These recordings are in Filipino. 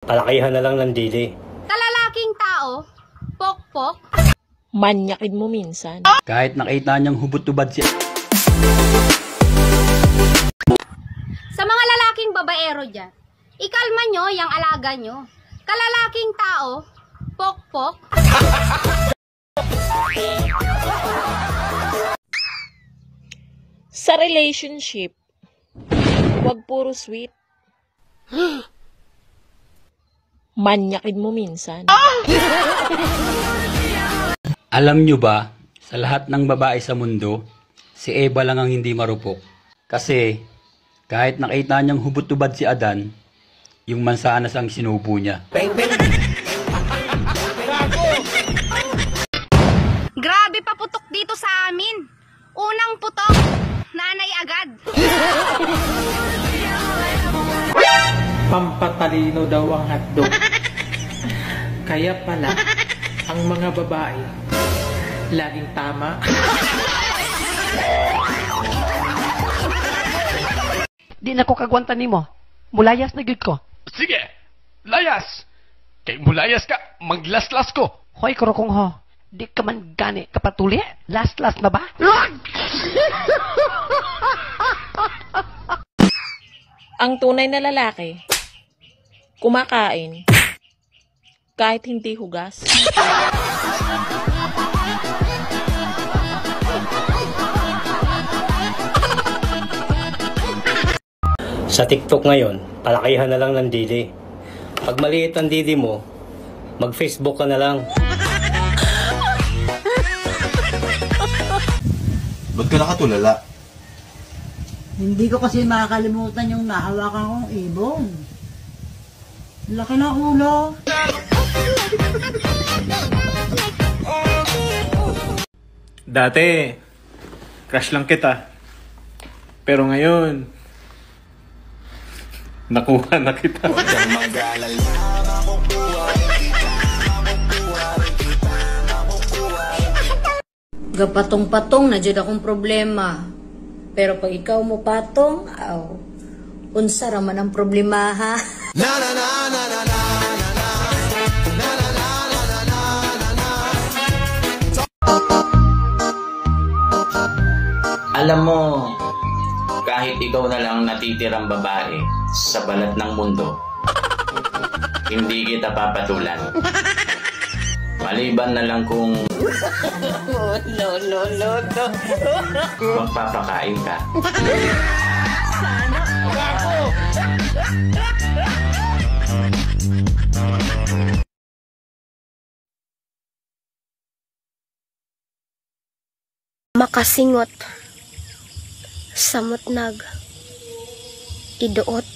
Palakihan na lang ng dili. Kalalaking tao, pokpok. Manyakin mo minsan. Kahit nakita niyang hubot-tubad siya. Sa mga lalaking babaero dyan, ikalma nyo yung alaga nyo. Kalalaking tao, pokpok. Sa relationship, huwag puro sweet. Manyakin mo minsan. Alam niyo ba, sa lahat ng babae sa mundo, si Eva lang ang hindi marupok. Kasi, kahit nakita niyang hubot-tubad si Adan, yung mansanas ang sinubo niya. Grabe pa putok dito sa amin. Unang putok, nanay agad. Pampatalino daw ang hotdog. Kaya pala, ang mga babae, laging tama. Di na ko kagwanta nimo. Mulayas na gyud ko. Sige, layas. Kay mulayas ka, maglaslas ko. Hoy kurokong ho. Di ka man gani kapatuli? Last na ba? Ang tunay na lalaki, kumakain, kahit hindi hugas. Sa TikTok ngayon, palakihan na lang ng dili. Pag maliit ang dili mo, mag-Facebook ka na lang. Ba't ka nakatulala? Hindi ko kasi makakalimutan yung nahawakan kong ibon. Laki na ulo. Dati, crush lang kita. Pero ngayon, nakuha na kita. Gapatong-patong na dyan akong problema. Pero pag ikaw mo patong, unsa raman ang problema ha? Alam mo, kahit ikaw na lang natitirang babae sa balat ng mundo, hindi kita papatulan. Maliban na lang kung magpapakain ka. Makasingot. Samot nag. Iduot.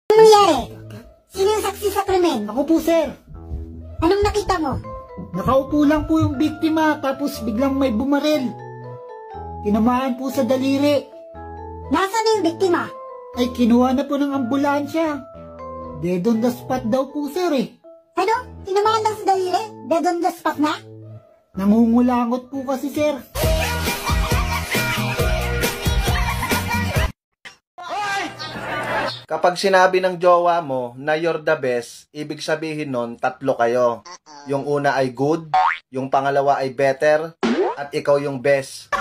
Anong nangyari? Sino yung saksi sa krimen? Ako po, sir. Anong nakita mo? Nakaupo lang po yung biktima tapos biglang may bumaril. Tinamaan po sa daliri. Nasaan na yung biktima? Ay, kinuha na po ng ambulansya. Dead on the spot daw po, sir eh. Ano? Tinamaan lang sa daliri? Dead on the spot na? Nangungulangot po kasi, sir. Kapag sinabi ng jowa mo na you're the best, ibig sabihin nun, tatlo kayo. Yung una ay good, yung pangalawa ay better, at ikaw yung best.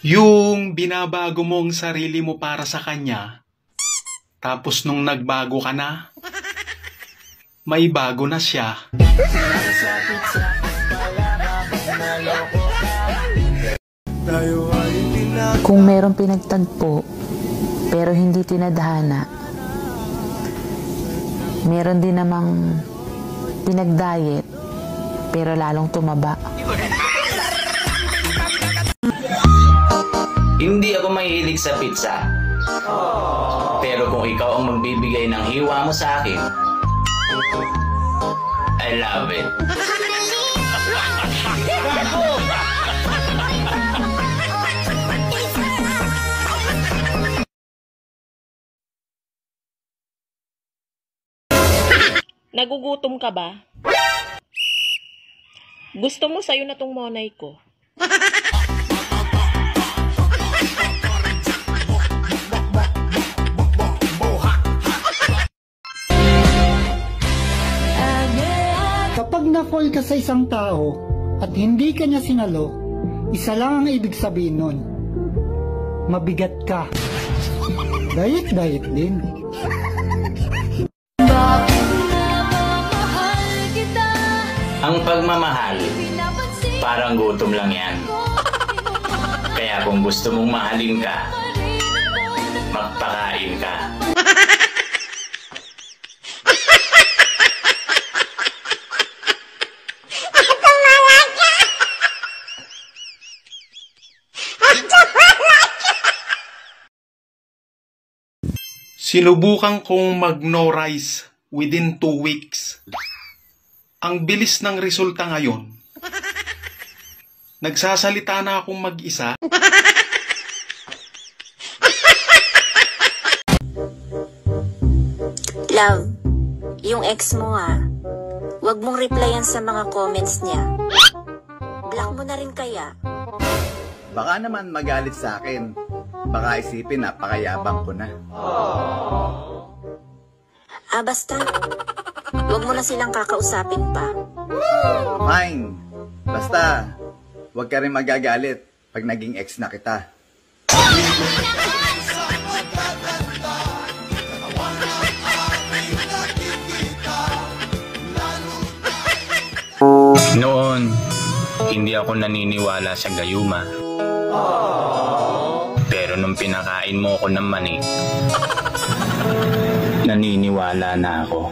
Yung binabago mong sarili mo para sa kanya, tapos nung nagbago ka na, may bago na siya. Kung merong pinagtagpo, pero hindi tinadhana, meron din namang pinagdayet, pero lalong tumaba. Hindi ako mahilig sa pizza. Pero kung ikaw ang magbibigay ng hiwa mo sa akin, I love it. Nagugutom ka ba? Gusto mo sa'yo na tong monay ko. Kapag na-fall ka sa isang tao at hindi ka niya sinalo, isa lang ang ibig sabihin nun. Mabigat ka. Diet din. Ang pagmamahal, parang gutom lang yan. Kaya kung gusto mong mahalin ka, magpakain ka. Sinubukan kong mag-no rice within 2 weeks. Ang bilis ng resulta ngayon. Nagsasalita na akong mag-isa. Love, yung ex mo wag mong replyan sa mga comments niya. Block mo na rin kaya. Baka naman magalit sa akin. Baka isipin napakayabang ko na. Basta, wag mo na silang kakausapin pa. Fine. Basta, wag ka rin magagalit pag naging ex na kita. Noon, hindi ako naniniwala sa gayuma. Pero nung pinakain mo ko ng mani, naniniwala na ako.